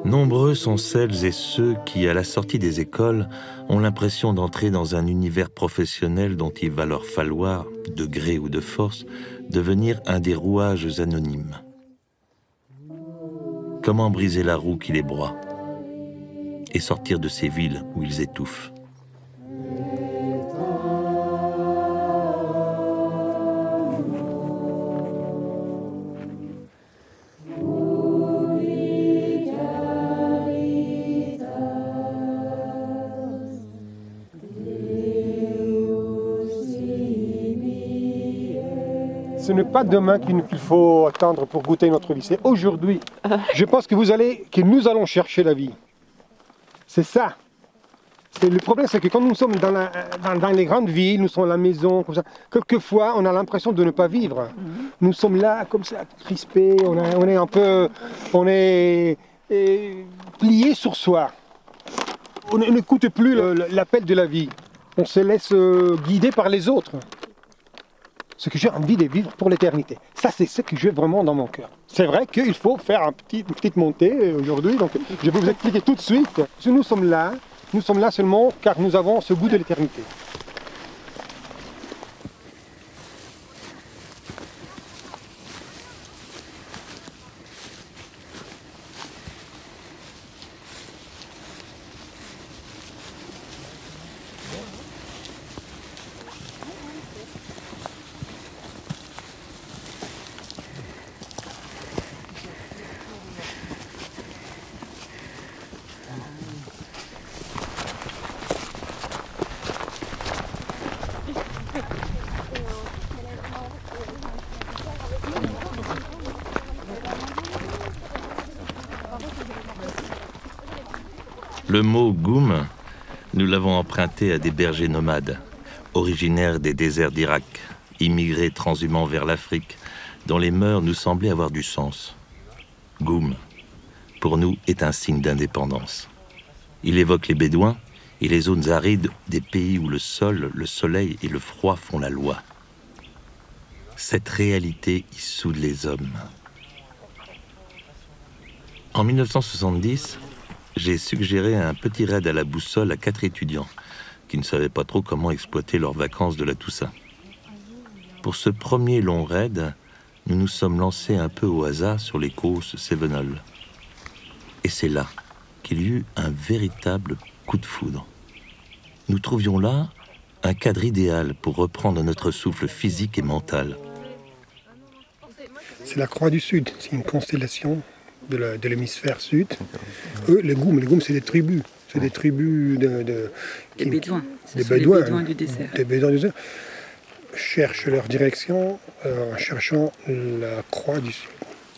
Nombreux sont celles et ceux qui, à la sortie des écoles, ont l'impression d'entrer dans un univers professionnel dont il va leur falloir, de gré ou de force, devenir un des rouages anonymes. Comment briser la roue qui les broie et sortir de ces villes où ils étouffent? Ce n'est pas demain qu'il faut attendre pour goûter notre vie, c'est aujourd'hui. Je pense que nous allons chercher la vie. C'est ça. Le problème, c'est que quand nous sommes dans les grandes villes, nous sommes à la maison, comme ça, quelquefois, on a l'impression de ne pas vivre. Nous sommes là, comme ça, crispés, on est pliés sur soi. On n'écoute plus l'appel de la vie. On se laisse guider par les autres. Ce que j'ai envie de vivre pour l'éternité. Ça, c'est ce que j'ai vraiment dans mon cœur. C'est vrai qu'il faut faire une petite montée aujourd'hui, donc je vais vous expliquer tout de suite. Nous sommes là seulement car nous avons ce goût de l'éternité. Le mot « goum », nous l'avons emprunté à des bergers nomades, originaires des déserts d'Irak, immigrés transhumants vers l'Afrique, dont les mœurs nous semblaient avoir du sens. Goum, pour nous, est un signe d'indépendance. Il évoque les Bédouins et les zones arides des pays où le sol, le soleil et le froid font la loi. Cette réalité y soude les hommes. En 1970, j'ai suggéré un petit raid à la boussole à 4 étudiants qui ne savaient pas trop comment exploiter leurs vacances de la Toussaint. Pour ce premier long raid, nous nous sommes lancés un peu au hasard sur les causses Cévenol. Et c'est là qu'il y eut un véritable coup de foudre. Nous trouvions là un cadre idéal pour reprendre notre souffle physique et mental. C'est la Croix du Sud, c'est une constellation de l'hémisphère sud. Eux, les Goum, c'est des tribus. C'est des tribus des Bédouins. Des Bédouins. Les Bédouins du désert. Des Bédouins du désert. Cherchent leur direction en cherchant la Croix du Sud.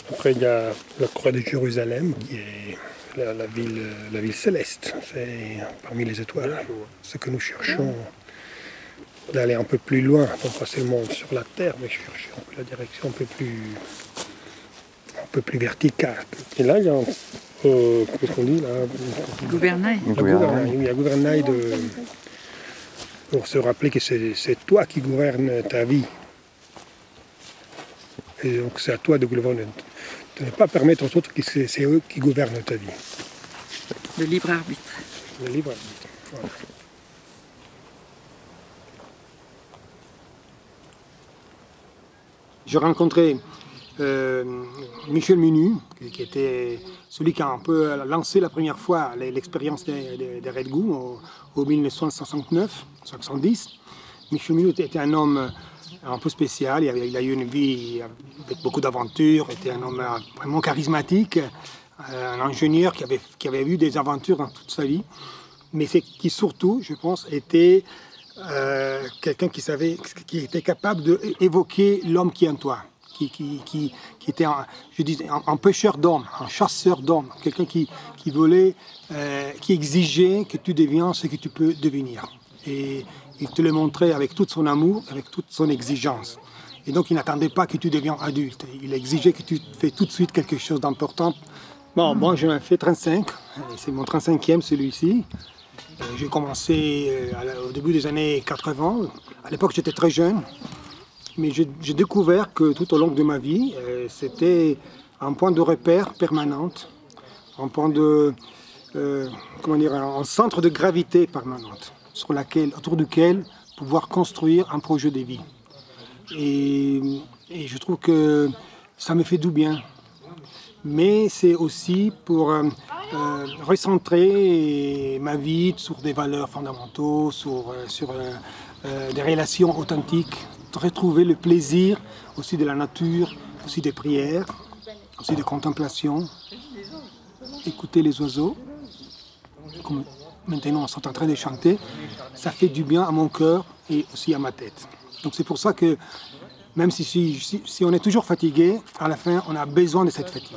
Après, il y a la Croix de Jérusalem, qui est la ville céleste. C'est parmi les étoiles. Ce que nous cherchons, d'aller un peu plus loin, non pas seulement sur la terre, mais chercher un peu la direction un peu plus verticale. Et là, il y a qu'est-ce qu'on dit là? Gouvernail. Il y a gouvernail pour se rappeler que c'est toi qui gouvernes ta vie. Et donc c'est à toi de gouverner. De ne pas permettre aux autres que c'est eux qui gouvernent ta vie. Le libre arbitre. Le libre arbitre, voilà. J'ai rencontré Michel Menu, qui était celui qui a un peu lancé la première fois l'expérience des Red Goum au 1969-70. Michel Menu était un homme un peu spécial, il a eu une vie avec beaucoup d'aventures, était un homme vraiment charismatique, un ingénieur qui avait eu des aventures dans toute sa vie, mais qui surtout, je pense, était quelqu'un qui était capable d'évoquer l'homme qui est en toi. Qui était un pêcheur d'hommes, un chasseur d'hommes, quelqu'un qui voulait, qui exigeait que tu deviennes ce que tu peux devenir. Et il te le montrait avec tout son amour, avec toute son exigence. Et donc il n'attendait pas que tu deviennes adulte, il exigeait que tu fais tout de suite quelque chose d'important. Bon, moi j'en ai fait 35, c'est mon 35e celui-ci. J'ai commencé au début des années 80, à l'époque j'étais très jeune. Mais j'ai découvert que tout au long de ma vie, c'était un point de repère permanent, un point de, comment dire, un centre de gravité permanente autour duquel pouvoir construire un projet de vie. Et je trouve que ça me fait du bien. Mais c'est aussi pour recentrer ma vie sur des valeurs fondamentales, sur des relations authentiques, retrouver le plaisir aussi de la nature, aussi des prières, aussi de contemplation, écouter les oiseaux, comme maintenant ils sont en train de chanter, ça fait du bien à mon cœur et aussi à ma tête. Donc c'est pour ça que même si on est toujours fatigué, à la fin on a besoin de cette fatigue.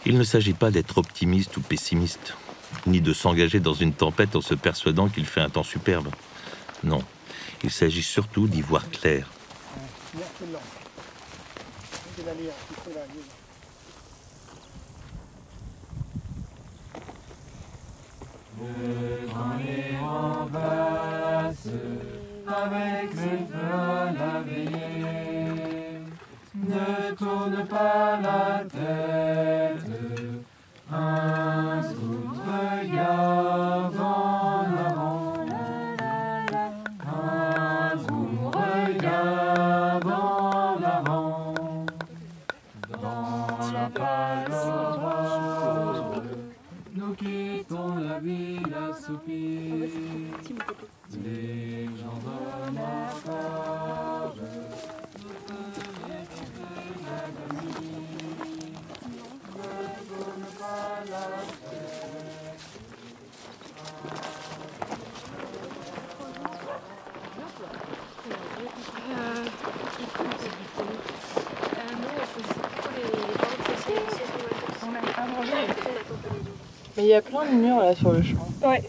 Il ne s'agit pas d'être optimiste ou pessimiste, ni de s'engager dans une tempête en se persuadant qu'il fait un temps superbe. Non, il s'agit surtout d'y voir clair. Le train est en passe, avec ses feux à la veillée. Ne tourne pas la tête, un scout regarde en avant. Un scout regarde en avant. Dans la palombre, nous quittons la ville assoupie. Les gens donnent encore. Mais il y a plein de murs là sur le champ. Ouais.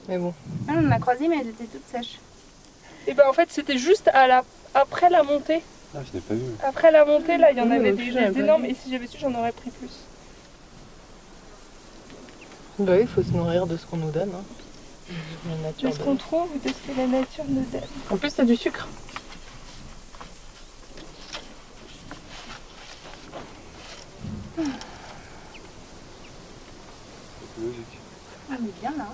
Mais bon. Ah, on en a croisé, mais elles étaient toutes sèches. Et ben en fait c'était juste après la montée. Ah, je n'ai pas vu. Après la montée là il y en Oui, avait aussi, des j'avais pas énormes vu. et si j'avais su j'en aurais pris plus. Bah oui, il faut se nourrir de ce qu'on nous donne. Hein. La nature. De ce qu'on trouve ou de ce que la nature nous donne. En plus, t'as du sucre. Ah, mais bien là.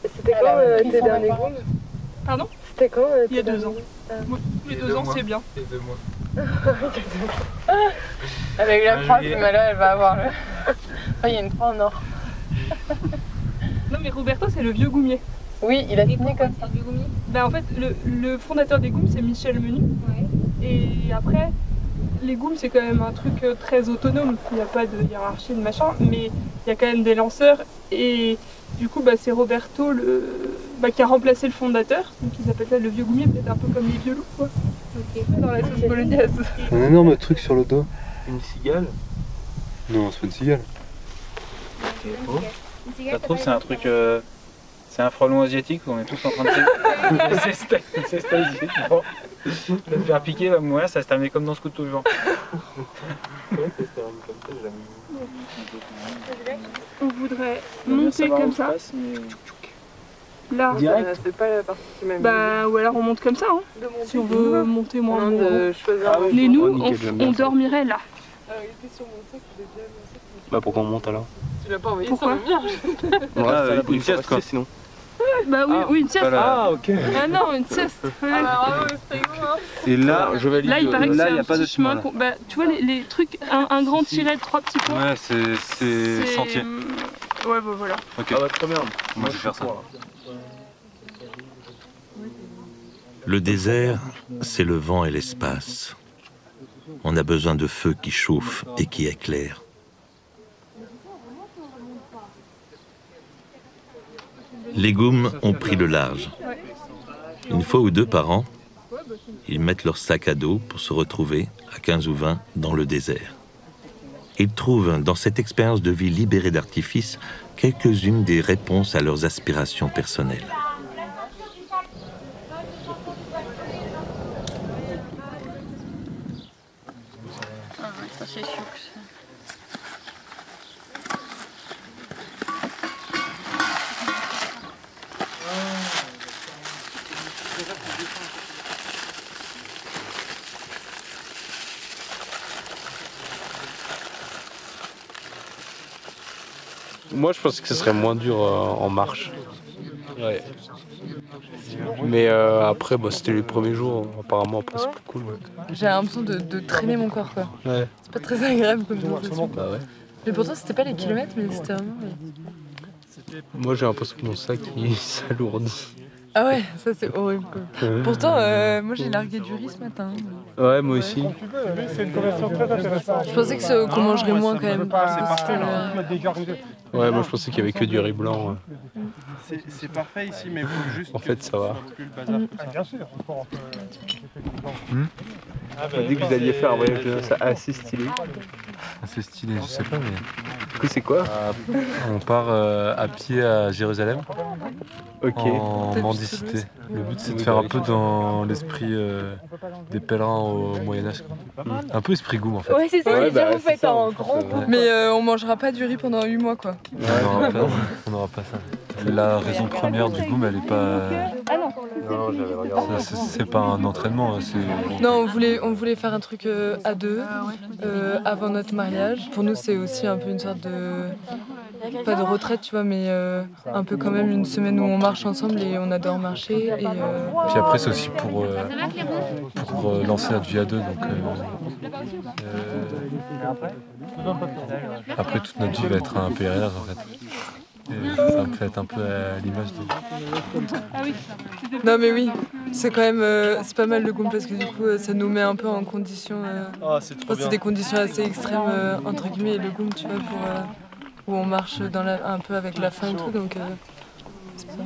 C'était quand tes derniers goûts? Pardon? C'était quand Il y a 2 ans. Moi, tous les 2 ans c'est bien. Et 2 mois. Avec la Ah, frappe, juillet. mais là, elle va avoir le. Oh, il y a une croix en or. Non mais Roberto c'est le vieux goumier. Oui, il a signé comme ça. Ben en fait le fondateur des Goumes c'est Michel Menu. Et après les Goumes c'est quand même un truc très autonome. Il n'y a pas de hiérarchie de machin, mais il y a quand même des lanceurs et du coup bah, c'est Roberto qui a remplacé le fondateur. Donc ils appellent ça le vieux Goumier, peut-être un peu comme les vieux loups quoi. Dans la sauce bolognaise. Un énorme truc sur le dos. Une cigale. Non, c'est pas une cigale. Ça se trouve, c'est un truc. C'est un frelon asiatique où on est tous en train de s'extasier. Bon. De faire piquer, va mourir, ça se termine comme dans ce couteau vivant. On voudrait monter comme ça. Là, Direct. C'est pas la partie qui m'a mis. bah, ou alors on monte comme ça. Hein. Si on veut monter moins Non, haut. de choisir un Mais jour. nous, Oh, nickel, j'aime bien on ça. dormirait là. Ah, il était sur mon sac, il est déjà mis. Bah pourquoi on monte alors? Tu l'as pas envoyé Pourquoi sur le mien? Une sieste quoi sinon. Bah oui, oui une sieste. Ah ok. Ah non, une sieste. Ouais. Ah, bravo, le frigo, hein. Et là, je valide. Là, il paraît que là, c'est y a un pas de petit chemin. chemin. Bah, tu vois, les trucs, un grand tiret de 3 petits points. Ouais, c'est sentier. Ouais, bah voilà. Ok. Ah bah très bien. Moi je vais faire ça. Le désert, c'est le vent et l'espace. On a besoin de feu qui chauffe et qui éclaire. Les Goumes ont pris le large. Une fois ou 2 par an, ils mettent leur sac à dos pour se retrouver, à 15 ou 20, dans le désert. Ils trouvent dans cette expérience de vie libérée d'artifice quelques-unes des réponses à leurs aspirations personnelles. Ah ouais, ça c'est sûr que Moi, je pense que ce serait moins dur en marche. Ouais. Mais après, bah, c'était les premiers jours. Apparemment, après, c'est plus cool. Ouais. J'ai l'impression de traîner mon corps, quoi. Ouais. C'est pas très agréable comme sensation. Bah ouais. Mais pourtant, c'était pas les kilomètres, mais c'était vraiment... Moi, j'ai l'impression que mon sac, il s'alourdit. Ah ouais, ça c'est horrible, quoi. Pourtant, moi j'ai largué du riz ce matin. Ouais, moi aussi. C'est une conversation très intéressante. Je pensais qu'on mangerait moins quand même. Ouais, moi je pensais qu'il y avait que du riz blanc. C'est parfait ici, mais il faut juste. En fait, ça va. Bien sûr. On a dit que vous alliez faire un voyage de noces assez stylé. C'est stylé, je sais pas, mais. Du coup, c'est quoi? On part à pied à Jérusalem. Ok. En mendicité. Le but c'est de faire un peu dans l'esprit des pèlerins au Moyen-Âge. Un peu esprit goût en fait. Ouais, c'est ça, Ouais, bah, vous faites en grand. Mais on mangera pas du riz pendant 8 mois, quoi. On n'aura pas ça. La raison première du goût, mais elle est pas. Non, j'avais regardé. C'est pas un entraînement. Non, on voulait faire un truc à deux avant notre mariage. Pour nous, c'est aussi un peu une sorte de. Pas de retraite, tu vois, mais un peu quand même une semaine où on marche ensemble et on adore marcher. Et, Puis après, c'est aussi pour lancer notre vie à deux. Donc, après, toute notre vie va être un pèlerinage en fait. Et ça me fait être un peu à l'image de. Non mais oui, c'est quand même c'est pas mal le goût parce que du coup ça nous met un peu en condition. C'est des conditions assez extrêmes entre guillemets et le goût, tu vois, pour où on marche un peu avec la faim et tout, donc c'est un peu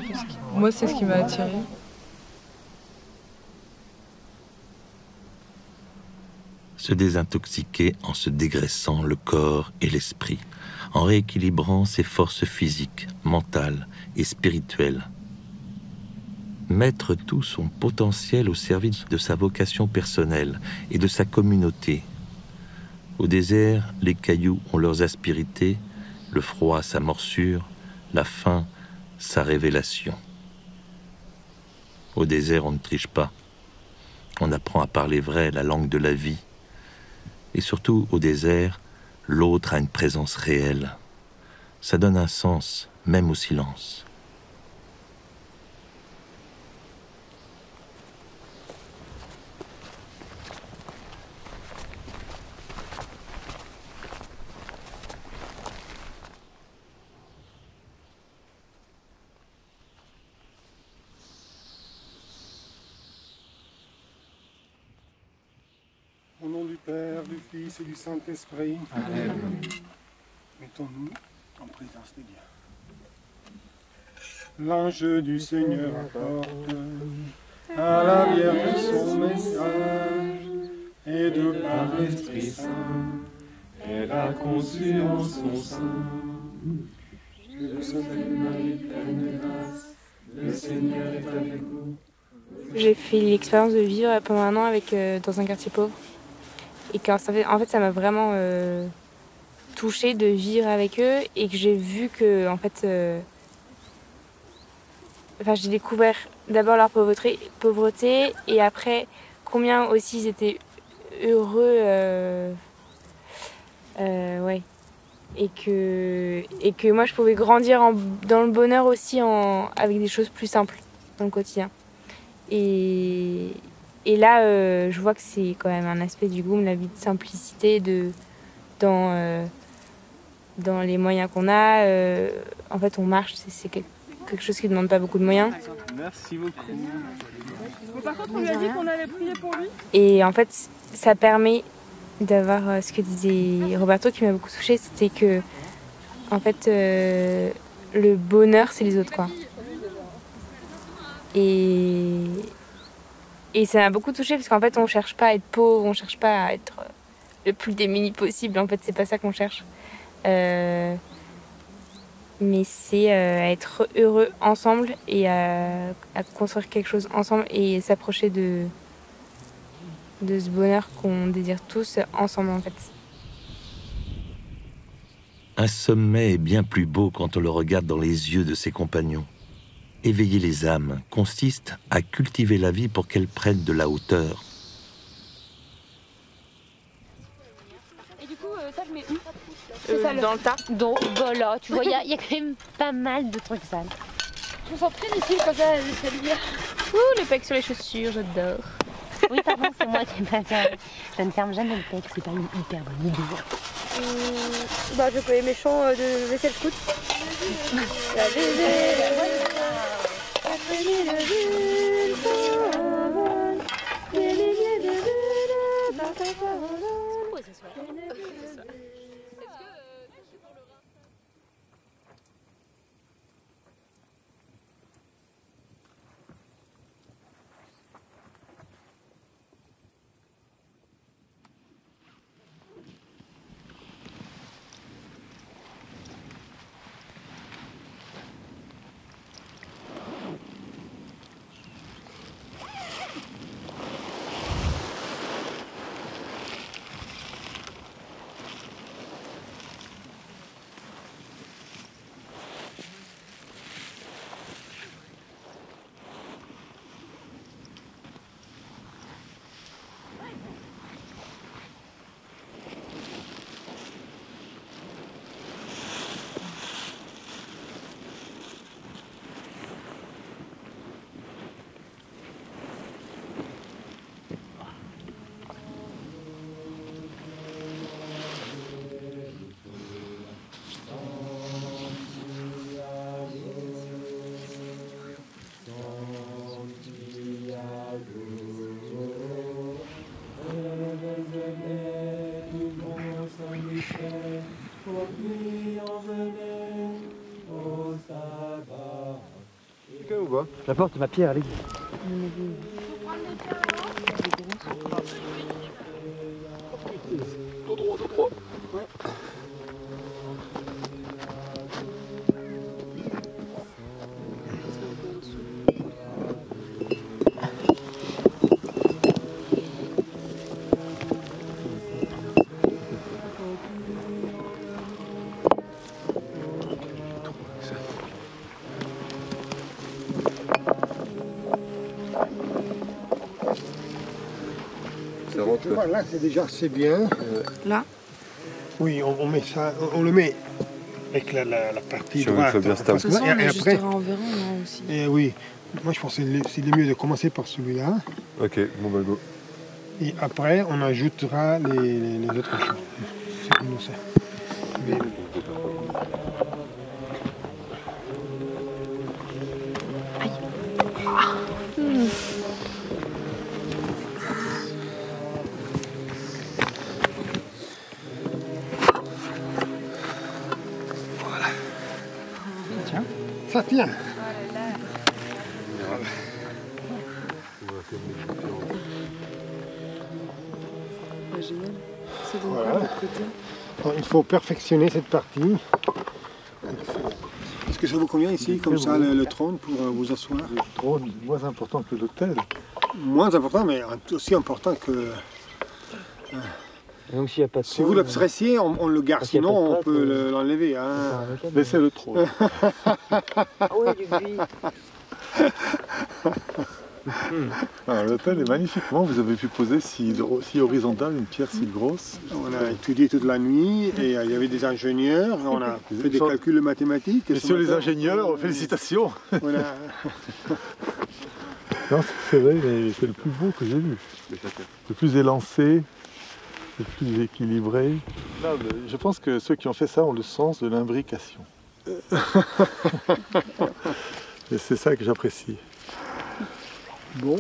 moi c'est ce qui m'a attirée. Se désintoxiquer en se dégraissant le corps et l'esprit, en rééquilibrant ses forces physiques, mentales et spirituelles. Mettre tout son potentiel au service de sa vocation personnelle et de sa communauté. Au désert, les cailloux ont leurs aspérités, le froid sa morsure, la faim sa révélation. Au désert, on ne triche pas. On apprend à parler vrai, la langue de la vie. Et surtout, au désert, l'autre a une présence réelle. Ça donne un sens, même au silence. Au nom du Père, du Fils et du Saint-Esprit. Amen. Mettons-nous en présence de Dieu. L'ange du Seigneur apporte à la Vierge son message, et de par l'Esprit Saint, elle a conçu en son sein. Je vous salue Marie, pleine de grâce, le Seigneur est avec vous. J'ai fait l'expérience de vivre pendant 1 an dans un quartier pauvre. Et en fait, ça m'a vraiment touchée de vivre avec eux et que j'ai vu que, en fait, j'ai découvert d'abord leur pauvreté et après combien aussi ils étaient heureux, ouais. Et que moi je pouvais grandir dans le bonheur aussi avec des choses plus simples dans le quotidien. Et là, je vois que c'est quand même un aspect du GOUM, la vie de simplicité, dans les moyens qu'on a. En fait, on marche, c'est quelque chose qui ne demande pas beaucoup de moyens. Merci beaucoup. Bon, par contre, on lui a dit qu'on allait prier pour lui. Et en fait, ça permet d'avoir ce que disait Roberto qui m'a beaucoup touchée, c'était que, en fait, le bonheur, c'est les autres, quoi. Et ça m'a beaucoup touchée parce qu'en fait on cherche pas à être pauvre, on cherche pas à être le plus démuni possible, en fait c'est pas ça qu'on cherche. Mais c'est à être heureux ensemble et à construire quelque chose ensemble et s'approcher de ce bonheur qu'on désire tous ensemble en fait. Un sommet est bien plus beau quand on le regarde dans les yeux de ses compagnons. Éveiller les âmes consiste à cultiver la vie pour qu'elle prenne de la hauteur. Et du coup, ça je mets où ? dans le tas. Donc voilà, tu vois, il y a quand même pas mal de trucs sales. Je me sens très utile comme ça, Célia. Ouh, le pec sur les chaussures, j'adore. Oui, pardon, c'est moi qui ai pas fermé. Je ne ferme jamais le pec, c'est pas une hyper bonne idée. Je connais mes chants de vaisselle scout. La La porte, ma pierre, allez. Tout droit, tout droit. Ouais. Là, c'est déjà assez bien. Là? Oui, on met ça, on le met avec la partie droite. bien stable. De toute façon, on ajustera en verra aussi. Oui, moi je pense que c'est le mieux de commencer par celui-là. Ok, bon bah go. Et après, on ajoutera les autres choses. C'est comme ça. Mais... Ça tient. Génial. C'est donc Voilà. quoi de l'autre côté? Alors, il faut perfectionner cette partie. Est-ce que ça vous convient ici, comme ça, le trône pour vous asseoir? Le trône, moins important que l'hôtel. Moins important, mais aussi important que... Donc s'il n'y a pas de Si vous l'appréciez, on le garde, sinon on peut l'enlever. Hein. Laissez le trône. Ah oui, du bruit. L'hôtel est magnifiquement, vous avez pu poser si horizontal, une pierre si grosse. On a étudié toute la nuit et il y avait des ingénieurs, on a fait des calculs mathématiques. Messieurs les ingénieurs, félicitations. Voilà. Non, c'est vrai, mais c'est le plus beau que j'ai vu. Le plus élancé, le plus équilibré. Non, je pense que ceux qui ont fait ça ont le sens de l'imbrication. Et c'est ça que j'apprécie. Bon,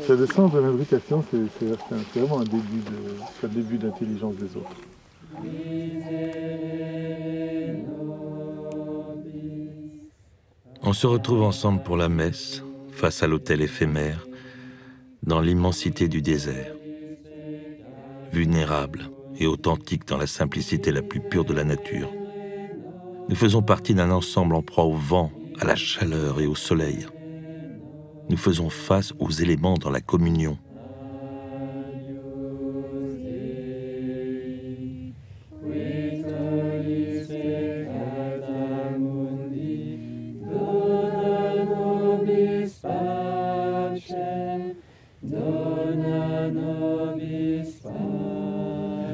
c'est le sens de l'imbrication, c'est vraiment un début d'intelligence des autres. On se retrouve ensemble pour la messe, face à l'autel éphémère, dans l'immensité du désert. Vulnérable et authentique dans la simplicité la plus pure de la nature. Nous faisons partie d'un ensemble en proie au vent, à la chaleur et au soleil. Nous faisons face aux éléments dans la communion.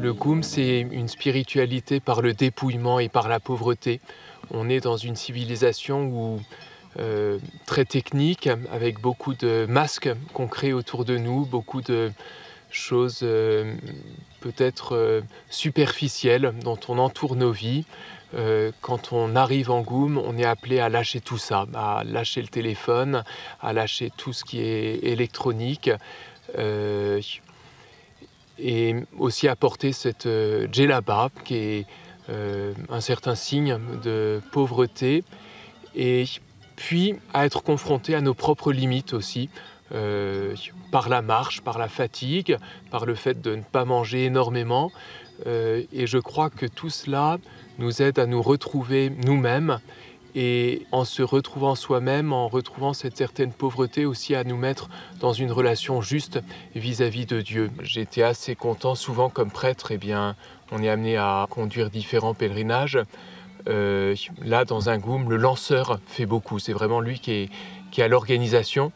Le goum, c'est une spiritualité par le dépouillement et par la pauvreté. On est dans une civilisation très technique, avec beaucoup de masques qu'on crée autour de nous, beaucoup de choses peut-être superficielles dont on entoure nos vies. Quand on arrive en goum, on est appelé à lâcher tout ça, à lâcher le téléphone, à lâcher tout ce qui est électronique, et aussi apporter cette djellaba, qui est un certain signe de pauvreté, et puis à être confronté à nos propres limites aussi, par la marche, par la fatigue, par le fait de ne pas manger énormément. Et je crois que tout cela nous aide à nous retrouver nous-mêmes, et en se retrouvant soi-même, en retrouvant cette certaine pauvreté aussi, à nous mettre dans une relation juste vis-à-vis de Dieu. J'étais assez content, souvent comme prêtre, eh bien, on est amené à conduire différents pèlerinages. Là, dans un goum, le lanceur fait beaucoup, c'est vraiment lui qui est à l'organisation.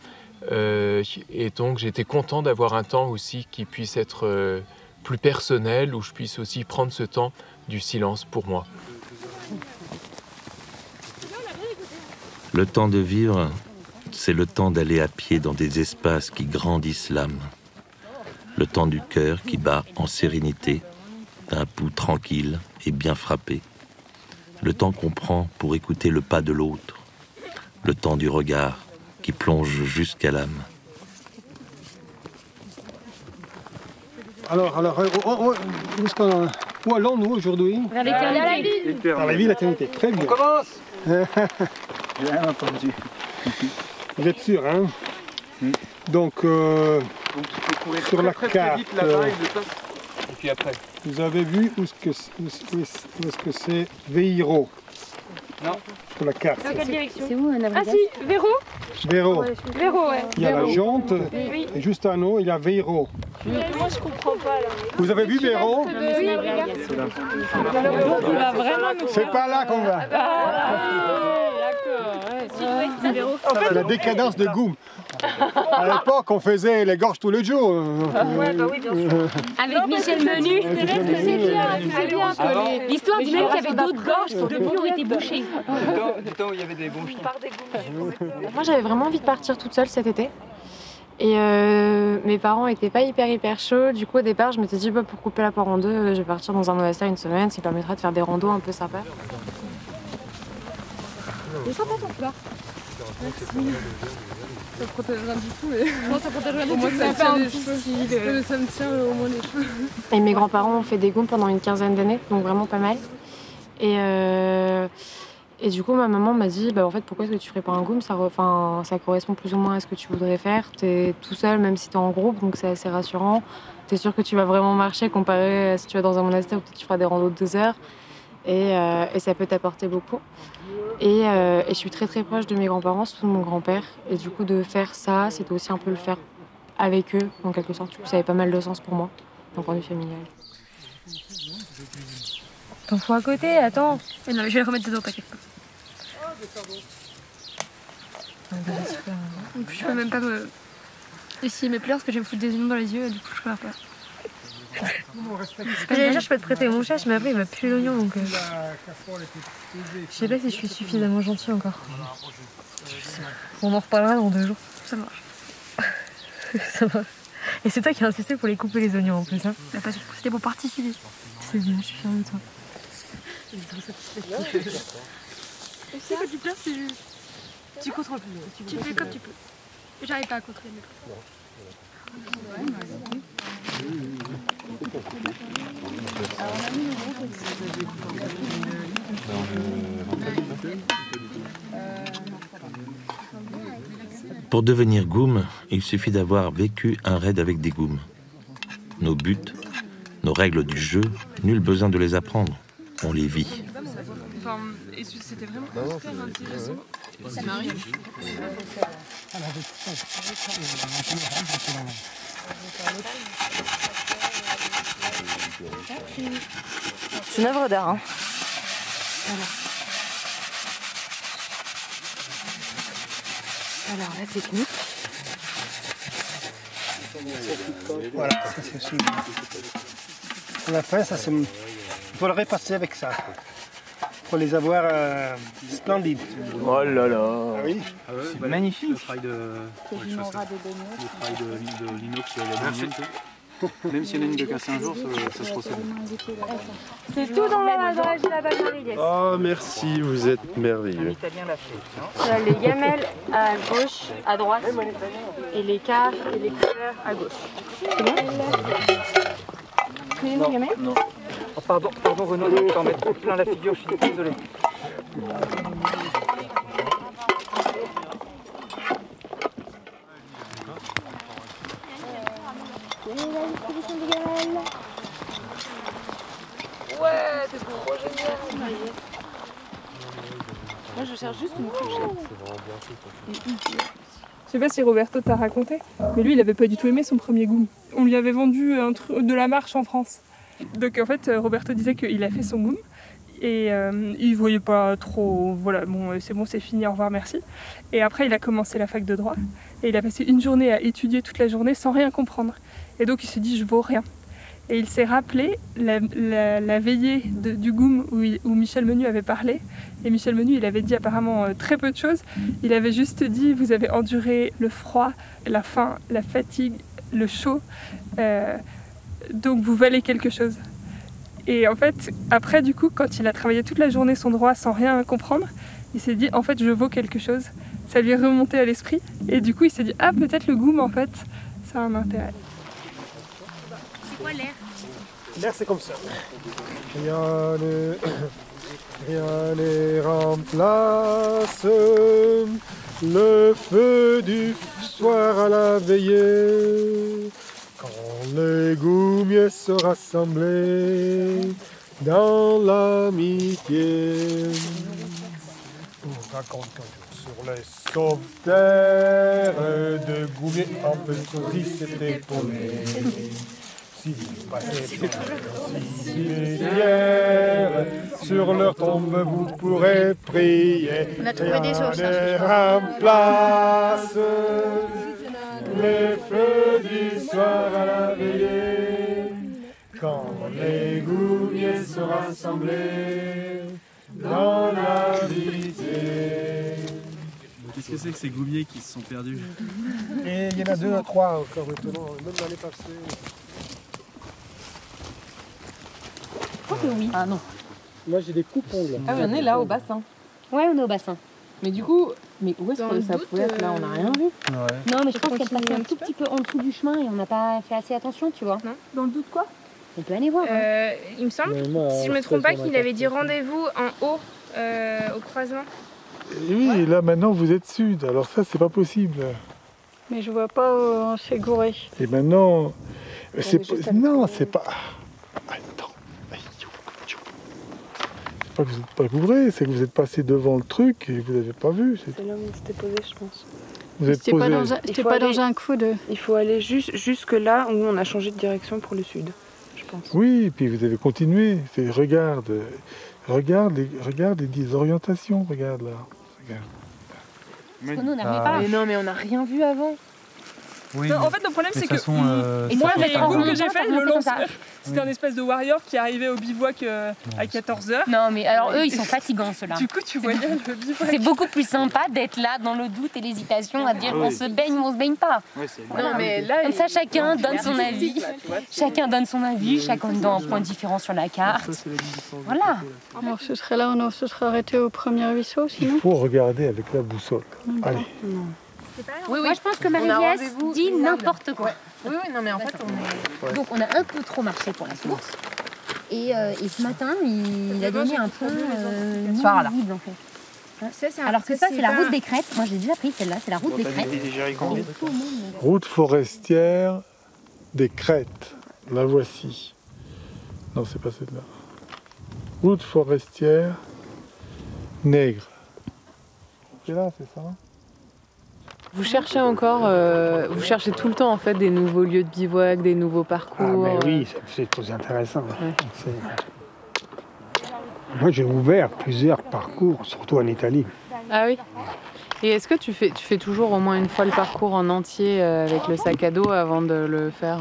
Et donc j'étais content d'avoir un temps aussi qui puisse être plus personnel, où je puisse aussi prendre ce temps du silence pour moi. Le temps de vivre, c'est le temps d'aller à pied dans des espaces qui grandissent l'âme. Le temps du cœur qui bat en sérénité, d'un pouls tranquille et bien frappé. Le temps qu'on prend pour écouter le pas de l'autre. Le temps du regard qui plonge jusqu'à l'âme. Alors, où allons-nous aujourd'hui? Vers l'éternité. Vers la vie, l'éternité. Très bien. On commence. Bien entendu. Vous êtes sûr, hein? Donc, sur la carte, et puis après. Vous avez vu où est-ce que c'est Veiro? Non. Sur la carte. Dans quelle direction? C'est où, Ah si, Véro. Véro. Véro, ouais. Il y a la jante, Oui. et juste en haut, il y a Veiro. Moi, je comprends pas, là. Vous avez vu Véro? Oui, regarde. Il va vraiment nous... C'est pas là qu'on va. En fait, La décadence de Goum. À l'époque, on faisait les gorges tous les jours. Ouais, bah oui, bien sûr. Avec Michel Menu. C'est bien. L'histoire dit même qu'il y avait d'autres gorges qui depuis ont été bouchées. Du temps où il y avait des bons chiens. Moi, j'avais vraiment envie de partir toute seule cet été. Et mes parents étaient pas hyper chauds. Du coup, au départ, je m'étais dit, bah, pour couper la poire en deux, je vais partir dans un monastère une semaine. Ça permettra de faire des randos un peu sympas. C'est sympa ton foulard. Merci. Ça protège rien du tout, mais... Non, ça protège rien du tout. Moi, ça me tient les cheveux. Ça me tient au moins les cheveux. Et mes grands-parents ont fait des goums pendant une quinzaine d'années, donc vraiment pas mal. Et du coup, ma maman m'a dit, bah, en fait, pourquoi est-ce que tu ferais pas un goum? Ça correspond plus ou moins à ce que tu voudrais faire. T'es tout seul, même si t'es en groupe, donc c'est assez rassurant. T'es sûr que tu vas vraiment marcher comparé à si tu vas dans un monastère où peut-être tu feras des randos de 2 heures. Et ça peut t'apporter beaucoup. Et je suis très proche de mes grands-parents, surtout de mon grand-père. Et du coup, de faire ça, c'était aussi un peu le faire avec eux, en quelque sorte. Du coup, ça avait pas mal de sens pour moi, d'un point de vue familial. T'en fous à côté, attends. Non, mais je vais le remettre dedans, t'inquiète pas. En plus, je peux même pas me... Essayer mes pleurs parce que je vais me foutre des oignons dans les yeux et du coup, je pleure pas. Déjà, je peux te prêter mon chèche, mais après, il m'a plus l'oignon, donc... Je sais pas si je suis suffisamment gentille encore. On en reparlera dans 2 jours. Ça marche. Ça marche. Et c'est toi qui as insisté pour les couper les oignons en plus, hein? Bah, pas surtout, c'était pour participer. C'est bien, je suis fière de toi. Tu sais, quand tu pleures, tu contrôles plus. Tu fais comme tu peux. J'arrive pas à contrôler mes pleurs. Pour devenir goum, il suffit d'avoir vécu un raid avec des goums. Nos buts, nos règles du jeu, nul besoin de les apprendre. On les vit. Enfin, c'était vraiment super intéressant. Ça m'arrive. C'est une œuvre d'art, hein. Alors, la technique. Voilà, ça c'est aussi. À la fin, ça c'est... Il faut le repasser avec ça. Pour les avoir splendides. Oh là là. Ah oui. C'est magnifique. Le travail de l'inox et l'aluminium. Même s'il y en a une de cassée un jour, ça se recèle. C'est tout dans la base Marie-Liesse. Oh merci, vous êtes merveilleux. Tu as les gamelles à gauche, à droite, et les quarts et les couleurs à gauche. C'est bon? Tu connais les gamelles? Non. Oh, pardon Renaud, je vais t'en mettre plein la figure, je suis désolé. Ouais, c'est trop génial. Moi, je cherche juste une fourchette. Je sais pas si Roberto t'a raconté, mais lui il avait pas du tout aimé son premier goût. On lui avait vendu de la marche en France. Donc en fait Roberto disait qu'il a fait son goût et il voyait pas trop, voilà, bon c'est fini, au revoir, merci. Et après il a commencé la fac de droit et il a passé une journée à étudier toute la journée sans rien comprendre. Et donc il s'est dit je vaux rien. Et il s'est rappelé la veillée du GOUM où Michel Menu avait parlé. Et Michel Menu, il avait dit apparemment très peu de choses. Il avait juste dit, vous avez enduré le froid, la faim, la fatigue, le chaud. Donc vous valez quelque chose. Et en fait, après du coup, quand il a travaillé toute la journée son droit sans rien comprendre, il s'est dit, en fait, je vaux quelque chose. Ça lui est remonté à l'esprit. Et du coup, il s'est dit, ah, peut-être le GOUM, en fait, ça a un intérêt. C'est quoi l'air? L'air, c'est comme ça. Rien ne remplace le feu du soir à la veillée, quand les goumiers se rassemblaient dans l'amitié. On raconte qu'un jour sur les sauveteurs de goumiers un peu touristes s'étaient paumés. Si vous passez par un cimetière, sur leur tombe vous pourrez prier. On a trouvé des sources. Remplace les feux du soir à la veillée, quand les goumiers se rassemblaient dans l'amitié. Qu'est-ce que c'est que ces goumiers qui se sont perdus? Et il y en a 2 à 3 encore maintenant, même l'année passée. Je crois que oui. Ah non. Moi j'ai des coupes-ongles. Ah oui, on est là au bassin. Ouais, on est au bassin. Mais du coup, où est-ce que ça pouvait être là? On n'a rien vu. Ouais. Non, mais je pense qu'elle passait un tout petit peu en dessous du chemin et on n'a pas fait assez attention, tu vois. Non. Dans le doute quoi? On peut aller voir. Il me semble, si je me trompe pas, qu'il avait dit rendez-vous en haut au croisement. Et oui, là maintenant vous êtes sud, alors ça c'est pas possible. Mais je vois pas où on s'est gouré. Et maintenant, non, c'est pas. Attends. C'est pas que vous n'êtes pas gouré, c'est que vous êtes passé devant le truc et vous n'avez pas vu. C'est là où on s'était posé, je pense. Vous êtes posé. C'était pas dans un coup de. Il faut aller jusque là où on a changé de direction pour le sud, je pense. Oui, et puis vous avez continué. Regarde les orientations, regarde là. Regarde. Parce que nous, on n'arrivait pas. Mais non, mais on n'a rien vu avant. Oui, non, en fait, le problème, c'est que Et moi, ça les fait GOUM que j'ai fait, ça le fait comme ça. c'était un espèce de warrior qui arrivait au bivouac à 14h. Non, mais alors eux, ils sont fatigants, ceux-là. Du coup, tu voyais le bivouac. C'est beaucoup plus sympa d'être là dans le doute et l'hésitation à dire on se baigne ou on se baigne pas. Non, mais là, comme ça, chacun donne son avis. Chacun donne son avis, chacun donne un point différent sur la carte. Voilà. On se serait là, on se serait arrêté au premier ruisseau, sinon. Il faut regarder avec la boussole. Allez. Oui, moi je pense que Marie-Liesse dit n'importe quoi. Oui, non, mais en fait, on est. Donc on a un peu trop marché pour la source. Et ce matin, il a donné un point visible en fait. Alors que ça, c'est la route des Crêtes. Moi, j'ai déjà pris celle-là, c'est la route des Crêtes. Route forestière des Crêtes. La voici. Non, c'est pas celle-là. Route forestière Nègre. C'est là, c'est ça. Vous cherchez encore, vous cherchez tout le temps en fait des nouveaux lieux de bivouac, des nouveaux parcours. Ah, mais oui, c'est très intéressant. Ouais. Moi, j'ai ouvert plusieurs parcours, surtout en Italie. Ah oui. Et est-ce que tu fais toujours au moins une fois le parcours en entier avec le sac à dos avant de le faire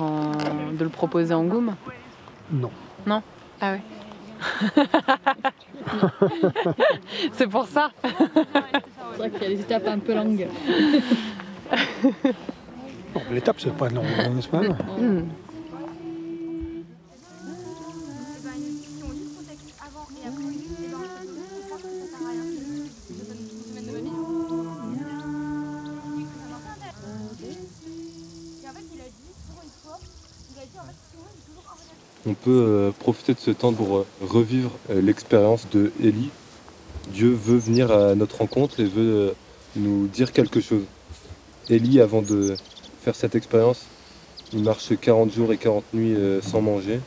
de le proposer en GOUM? Non. Non? Ah ouais. C'est pour ça. C'est vrai qu'il y a des étapes un peu longues. L'étape, c'est pas long, n'est-ce pas? On peut profiter de ce temps pour revivre l'expérience de Élie. Dieu veut venir à notre rencontre et veut nous dire quelque chose. Élie, avant de faire cette expérience, il marche 40 jours et 40 nuits sans manger.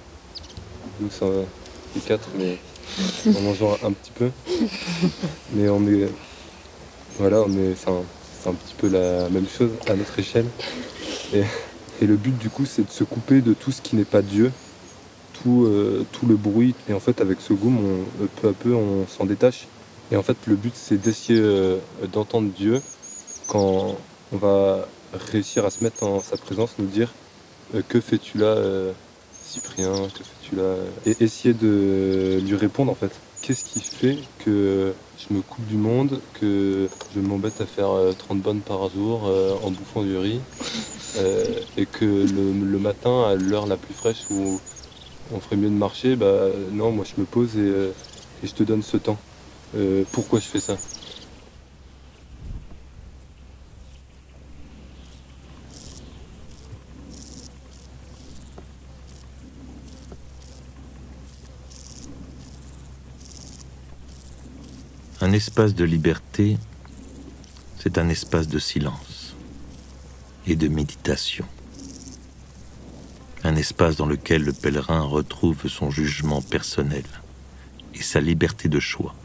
Nous, c'est les 4, mais en mangeant un petit peu. Mais on est... Voilà, c'est un petit peu la même chose à notre échelle. Et le but, du coup, c'est de se couper de tout ce qui n'est pas Dieu. Tout le bruit, et en fait avec ce goum, peu à peu on s'en détache, et en fait le but c'est d'essayer d'entendre Dieu quand on va réussir à se mettre en sa présence, nous dire que fais-tu là Cyprien, que fais-tu là, et essayer de lui répondre en fait. Qu'est-ce qui fait que je me coupe du monde, que je m'embête à faire 30 bonnes par jour en bouffant du riz, et que le matin à l'heure la plus fraîche où on ferait mieux de marcher, bah non, moi je me pose et je te donne ce temps. Pourquoi je fais ça? Un espace de liberté, c'est un espace de silence et de méditation. Un espace dans lequel le pèlerin retrouve son jugement personnel et sa liberté de choix.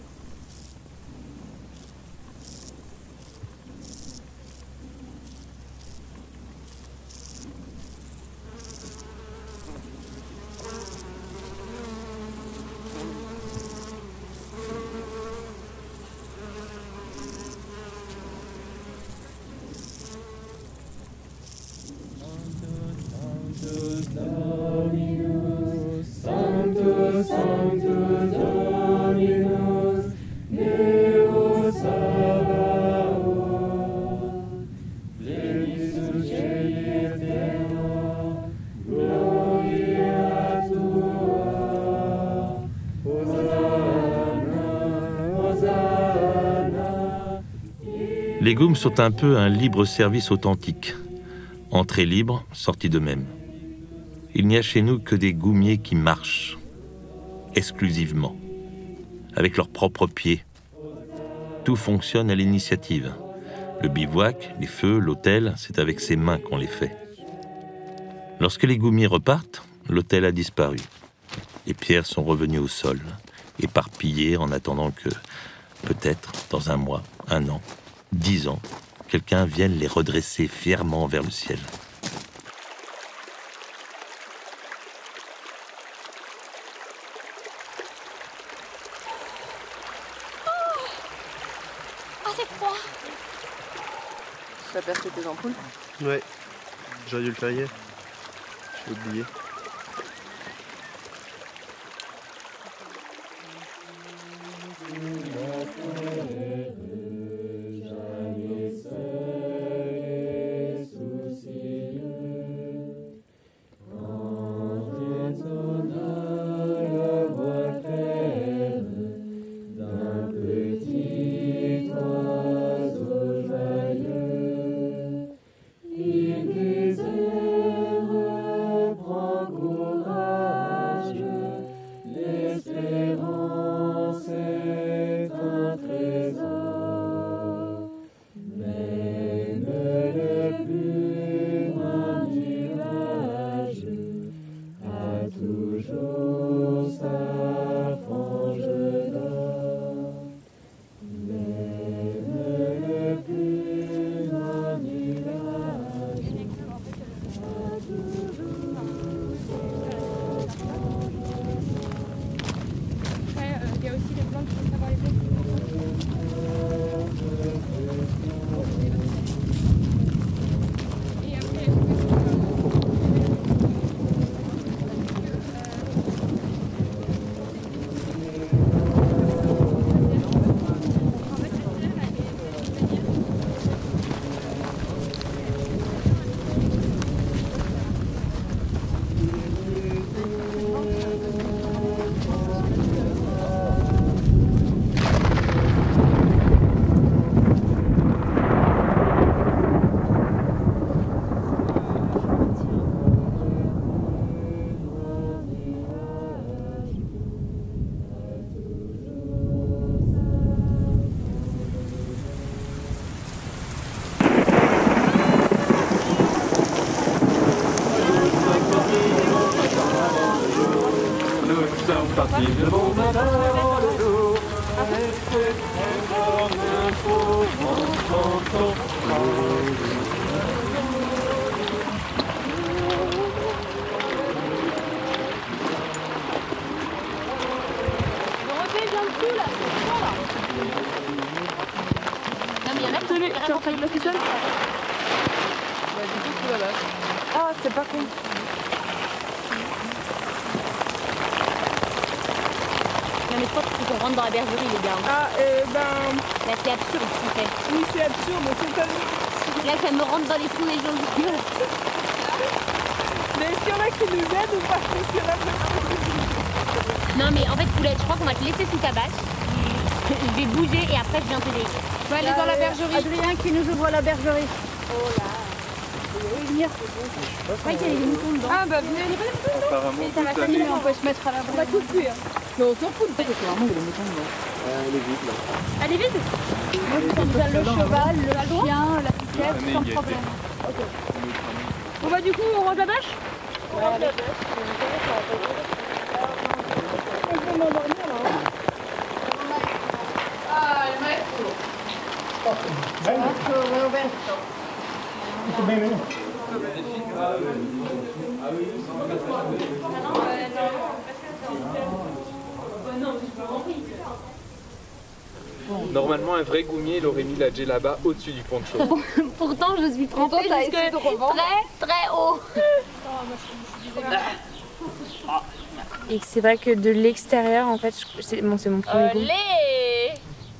Les goums sont un peu un libre-service authentique. Entrée libre, sortie d'eux-mêmes. Il n'y a chez nous que des goumiers qui marchent, exclusivement, avec leurs propres pieds. Tout fonctionne à l'initiative. Le bivouac, les feux, l'hôtel, c'est avec ses mains qu'on les fait. Lorsque les goumiers repartent, l'hôtel a disparu. Les pierres sont revenues au sol, éparpillées en attendant que, peut-être, dans un mois, un an, 10 ans, quelqu'un vienne les redresser fièrement vers le ciel. Oh, c'est froid. T'as percé tes ampoules? Ouais, j'aurais dû le faire hier. J'ai oublié. parti, le bon matin dans le dos, avec ses comme un faux vent. Tenez, tu as failli la ficelle? Ah, c'est pas con. Non mais je pense qu'il faut qu'on rentre dans la bergerie les gars. Ah ben... Là c'est absurde ce qu'on fait. Oui c'est absurde, totalement. Là ça me rentre dans les trous les gens. Mais est-ce qu'il y en a qui nous aident ou pas? Parce qu'il y en a beaucoup. Non mais en fait Poulette, je crois qu'on va te laisser sous ta bâche. Je vais bouger et après je viens t'aider. Tu vas aller dans la bergerie. Adrien qui nous ouvre la bergerie. Oh là. Venir. Je crois qu'il y a des moutons dedans. Ah bah venez. Apparemment ça va famille, on peut se mettre à la on va tout tuer. Mais on s'en fout. Vraiment il y a des moutons dedans. Elle est vide là. Elle est vide. Moi je prends bien le cheval, le chien, la poussette, sans problème. Ok. Bon bah du coup on rentre la bâche? On rentre la bâche. On peut m'endormir là. Ah il maestro. Normalement, un vrai goumier, il aurait mis la djellaba au-dessus du poncho. Pourtant, je suis trempée jusque très haut. Et c'est vrai que de l'extérieur, en fait, c'est mon premier goût.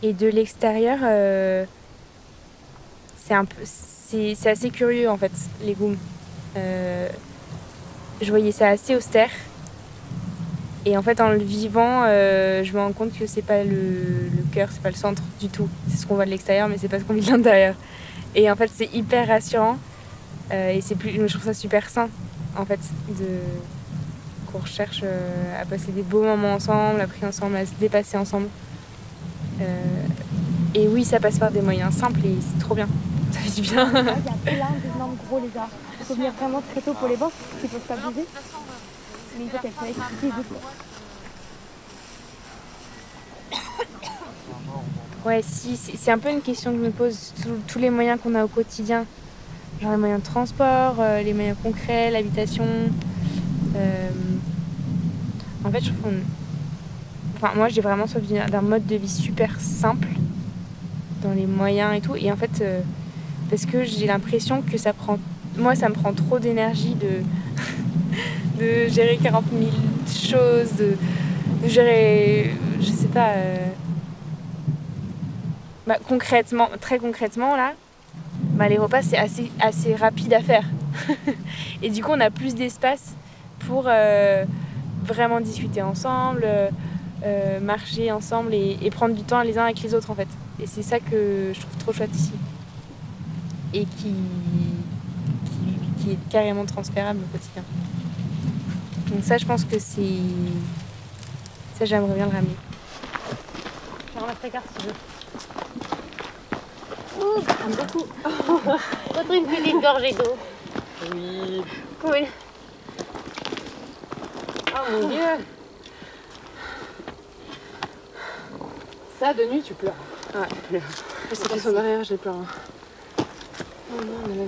Et de l'extérieur, c'est assez curieux en fait, les goûts. Je voyais ça assez austère. Et en fait, en le vivant, je me rends compte que c'est pas le cœur, c'est pas le centre du tout. C'est ce qu'on voit de l'extérieur, mais c'est pas ce qu'on vit de l'intérieur. Et en fait, c'est hyper rassurant. Et je trouve ça super sain, en fait, qu'on recherche à passer des beaux moments ensemble, à prier ensemble, à se dépasser ensemble. Et oui, ça passe par des moyens simples et c'est trop bien. Ça fait du bien. Il y a plein d'énormes gros lézards. Il faut venir vraiment très tôt pour les voir, parce qu'ils peuvent pas bouger. Mais il faut qu'elles soient équipées vite. Ouais, si, c'est un peu une question que je me pose. Tous les moyens qu'on a au quotidien, genre les moyens de transport, les moyens concrets, l'habitation. En fait, je trouve moi, j'ai vraiment soif d'un mode de vie super simple dans les moyens et tout. Et en fait, parce que j'ai l'impression que ça me prend trop d'énergie de gérer 40 000 choses, de gérer, je sais pas, concrètement, très concrètement là, les repas c'est assez rapide à faire. Et du coup on a plus d'espace pour vraiment discuter ensemble, marcher ensemble et prendre du temps les uns avec les autres en fait. Et c'est ça que je trouve trop chouette ici. Et qui est carrément transférable au quotidien. Donc ça, je pense que c'est... Ça, j'aimerais bien le ramener. Je ramasse ta carte si tu veux. Ouh, j'aime beaucoup. Autre une petite gorgée d'eau. Oui. Cool. Oh mon Dieu. Ça, de nuit, tu pleures. Ouais. C'est pas sur derrière, je les pleure. Oh non, non.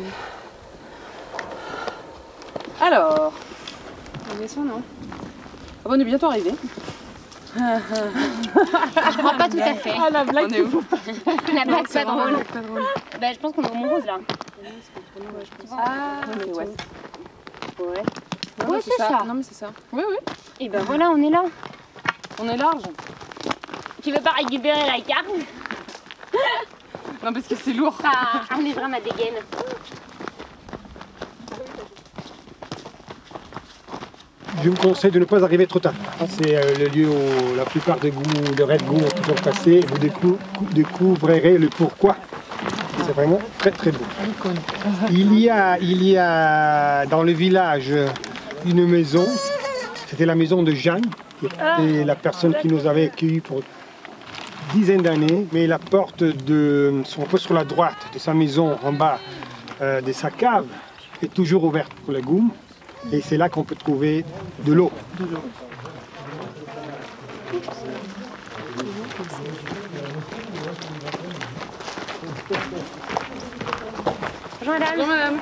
Alors, on descend, non? Ah bon, on est bientôt arrivé. Je crois pas tout à fait. Ah, la blague, on est où? La blague, c'est pas drôle. pas drôle. Bah, je pense qu'on est au Mont-Rose là. Ah, mais ouais. Ouais. Non, Ouais, c'est ça. Non, mais c'est ça. Oui, oui. Et ben voilà, on est là. On est large. Tu veux pas récupérer la carte? Non, parce que c'est lourd. Ah, on est vraiment à dégaine. Je vous conseille de ne pas arriver trop tard. C'est le lieu où la plupart des goûts, de Red Goût ont toujours passé. Vous découvrirez le pourquoi. C'est vraiment très très beau. Il y a dans le village une maison. C'était la maison de Jeanne, qui était la personne qui nous avait accueillis pour dizaines d'années. Mais la porte un peu sur la droite de sa maison, en bas de sa cave, est toujours ouverte pour les goûts. Et c'est là qu'on peut trouver de l'eau. Bonjour madame. Bonjour madame.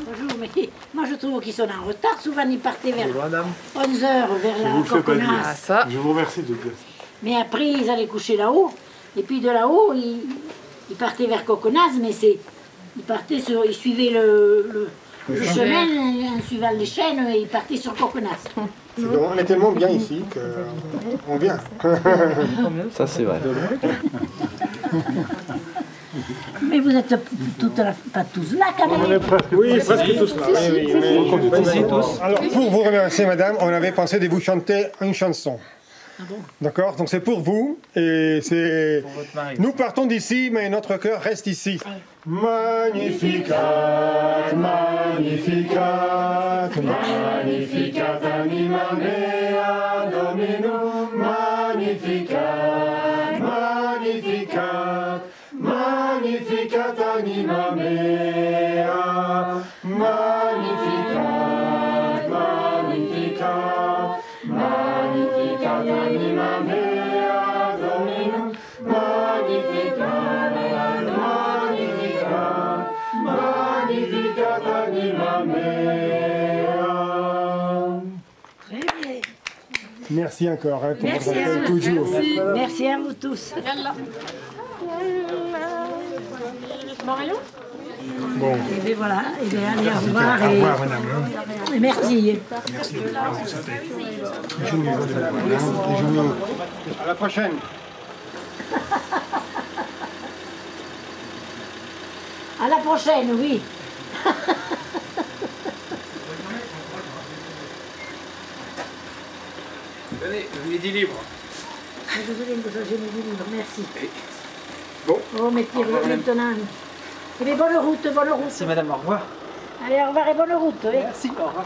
Bonjour, mais moi je trouve qu'ils sont en retard. Souvent ils partaient vers 11h vers la Coconas. Ah, ça. Je vous remercie de dire ça. Mais après ils allaient coucher là-haut. Et puis de là-haut, ils partaient vers Coconas, mais ils suivaient le chemin, en suivant les chaînes, et ils partaient sur Coconas. On est tellement bien ici qu'on vient. Ça, c'est vrai. Mais vous êtes pas tous là quand même. Oui, presque tous là. Alors, pour vous remercier, madame, on avait pensé de vous chanter une chanson. D'accord? Donc c'est pour vous. Et c'est. Nous partons d'ici, mais notre cœur reste ici. Magnificat, Magnificat, Magnificat anima mea Dominum, Magnificat, Magnificat, Magnificat anima mea, Magnificat, Magnificat, Magnificat anima mea Dominum, Magnificat, Magnificat, Magnificat anima mea. Très bien. Merci encore pour Merci votre accueil à toujours. Merci à vous tous. Marion? Bon. Et bien voilà, et bien allez, au revoir. Au revoir, madame. Et merci. Merci. À la prochaine. À la prochaine, oui. Venez, le midi libre. Je vous aime, j'ai mis du livre, merci. Bon. Oh, mais Thierry, maintenant. Et bien, bonne route, bonne route. Merci madame, au revoir. Allez, au revoir et bonne route. Oui. Merci, au revoir.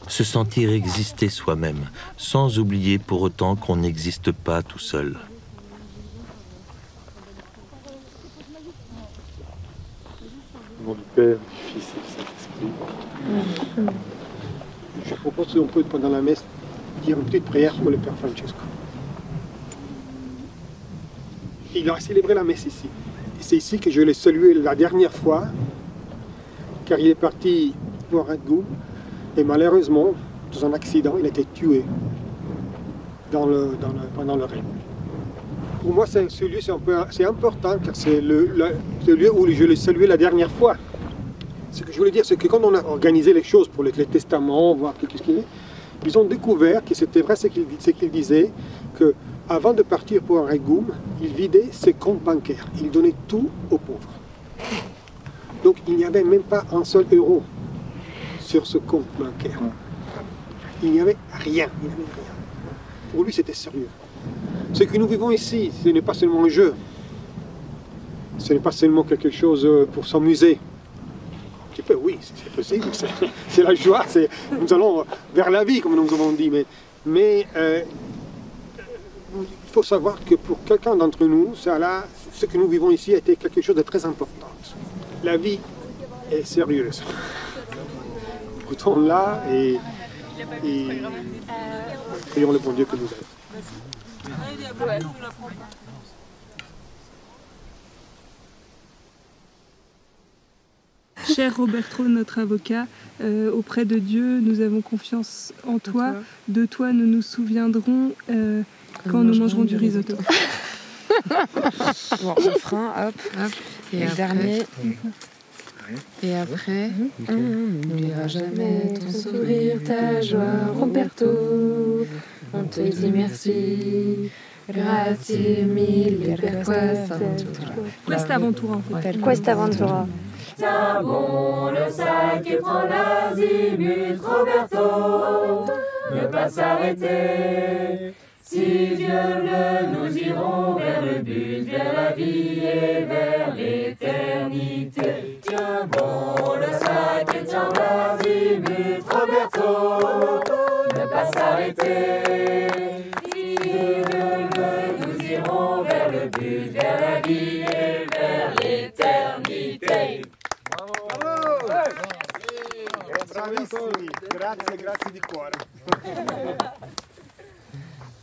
Se sentir exister soi-même, sans oublier pour autant qu'on n'existe pas tout seul. Au nom du Père, du Fils et du Saint-Esprit. Je propose qu'on peut, pendant la messe, dire une petite prière pour le Père Francesco. Il a célébré la messe ici. Et c'est ici que je l'ai salué la dernière fois, car il est parti voir Edgou. Et malheureusement, dans un accident, il a été tué pendant le règne. Pour moi, ce lieu, c'est important, car c'est le lieu où je l'ai salué la dernière fois. Ce que je voulais dire, c'est que quand on a organisé les choses pour les testaments, voir qu'est-ce qu'il est, ils ont découvert que c'était vrai ce qu'il disait, qu'avant de partir pour un Regoum, il vidait ses comptes bancaires. Il donnait tout aux pauvres. Donc il n'y avait même pas un seul euro sur ce compte bancaire. Il n'y avait rien. Pour lui, c'était sérieux. Ce que nous vivons ici, ce n'est pas seulement un jeu. Ce n'est pas seulement quelque chose pour s'amuser. Un petit peu, oui, c'est possible. C'est la joie. Nous allons vers la vie, comme nous avons dit. Mais il faut savoir que pour quelqu'un d'entre nous, ce que nous vivons ici a été quelque chose de très important. La vie est sérieuse. Écoutons-la et prions le bon Dieu que nous aide. Cher Roberto, notre avocat, auprès de Dieu, nous avons confiance en toi. De toi, nous nous souviendrons quand nous mangerons du risotto. Bon, refrain, hop. Et le dernier. Et après, on n'oubliera jamais ton sourire, ta joie, Roberto. On te dit merci, grazie mille per Questa avventura, en fait. Questa avventura. Tiens bon le sac et prends l'azimut, Roberto, ne pas s'arrêter. Si Dieu veut, nous irons vers le but, vers la vie et vers l'éternité. Tiens bon, le sac est en l'azimut, Roberto, ne pas s'arrêter. Si Dieu le veut, nous irons vers le but, vers la vie et vers l'éternité. Bravissimi, grazie, grazie di cuore.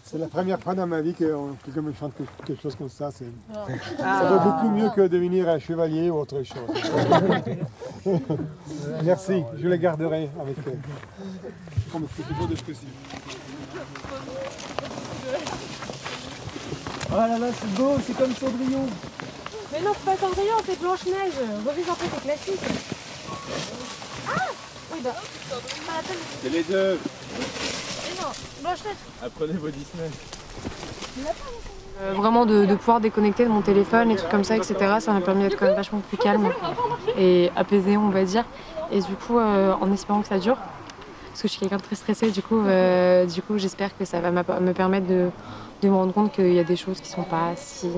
C'est la première fois dans ma vie que quelqu'un me chante quelque chose comme ça. Ça vaut beaucoup mieux que devenir un chevalier ou autre chose. Merci, je le garderai avec comme quelque chose de précis. Oh là là, c'est beau, c'est comme Cendrillon. Mais non, c'est pas Cendrillon, c'est Blanche-Neige. Revise un peu des classiques. Ah oui, bah, pas la peine. C'est les deux. Mais non, Blanche-Neige. Apprenez vos Disney. Vraiment de pouvoir déconnecter de mon téléphone, et trucs comme ça, etc. Ça m'a permis d'être quand même vachement plus calme et apaisé, on va dire. Et du coup, en espérant que ça dure, parce que je suis quelqu'un de très stressé, du coup j'espère que ça va me permettre de me rendre compte qu'il y a des choses qui sont pas si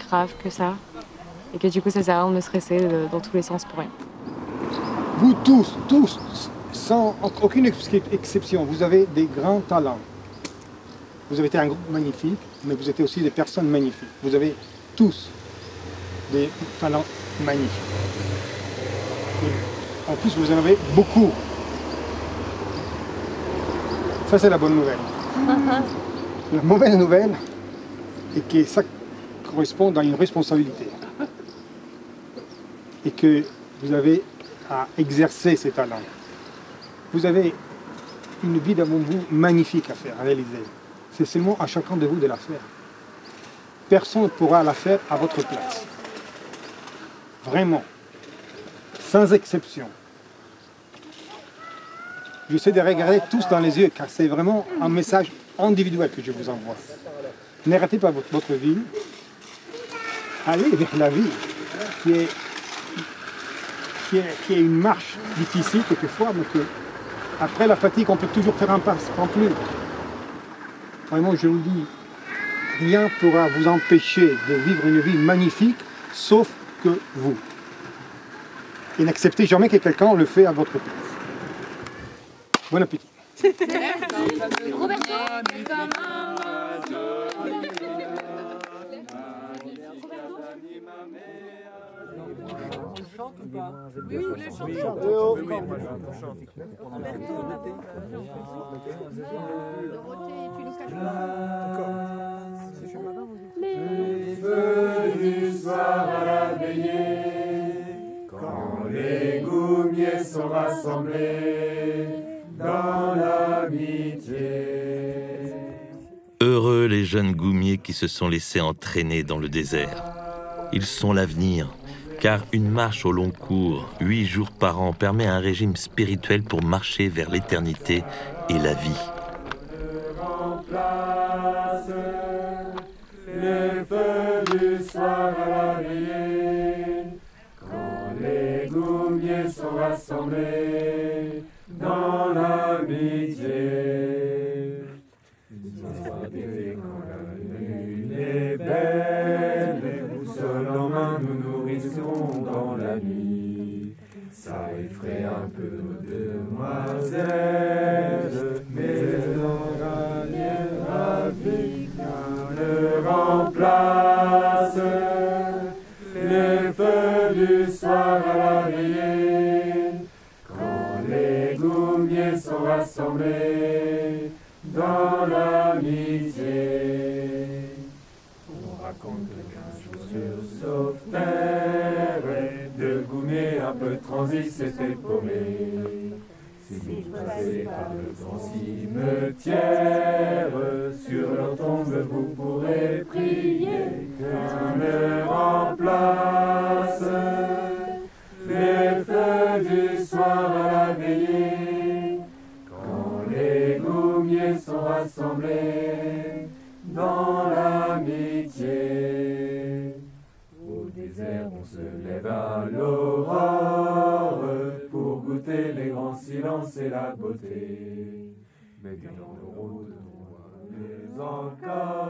graves que ça. Et que du coup, ça sert à rien de me stresser dans tous les sens pour rien. Vous tous, sans aucune exception, vous avez des grands talents. Vous avez été un groupe magnifique, mais vous êtes aussi des personnes magnifiques. Vous avez tous des talents magnifiques. Et en plus, vous en avez beaucoup. Ça, c'est la bonne nouvelle. La mauvaise nouvelle est que ça correspond à une responsabilité. Et que vous avez à exercer ces talents. Vous avez une vie devant vous magnifique à faire, à réaliser. C'est seulement à chacun de vous de la faire. Personne ne pourra la faire à votre place. Vraiment. Sans exception. J'essaie de regarder tous dans les yeux, car c'est vraiment un message individuel que je vous envoie. Ne ratez pas votre vie. Allez vers la vie, qui est une marche difficile quelquefois, mais que après la fatigue, on peut toujours faire un pas en plus. Vraiment, je vous dis, rien ne pourra vous empêcher de vivre une vie magnifique, sauf que vous. Et n'acceptez jamais que quelqu'un le fait à votre place. Bon appétit. Oui, les feux du soir à la veillée, quand les goumiers sont rassemblés dans l'amitié. Heureux les jeunes goumiers qui se sont laissés entraîner dans le désert. Ils sont l'avenir, car une marche au long cours, 8 jours par an, permet un régime spirituel pour marcher vers l'éternité et la vie. Les feux du soir à la veillée, quand les goumiers sont rassemblés dans l'amitié. Quand la lune est belle, les boussoles en main, nous nourrisserons dans la nuit. Ça effraie un peu nos demoiselles, mais elles en gagnent ravies. Le remplace les feux du soir à la veillée, quand les goumiers sont rassemblés dans l'amitié. On raconte qu'un jour sur Sauveterre, deux goumiers un peu transis s'étaient paumés. Si vous passez par le grand cimetière, sur leur tombe vous pourrez prier qu'un le remplace. Les feux du soir à la veillée, quand les goumiers sont rassemblés dans l'amitié. Au désert on se lève à l'aurore pour goûter les grands silences et la beauté. Mais dans le route on voit des encore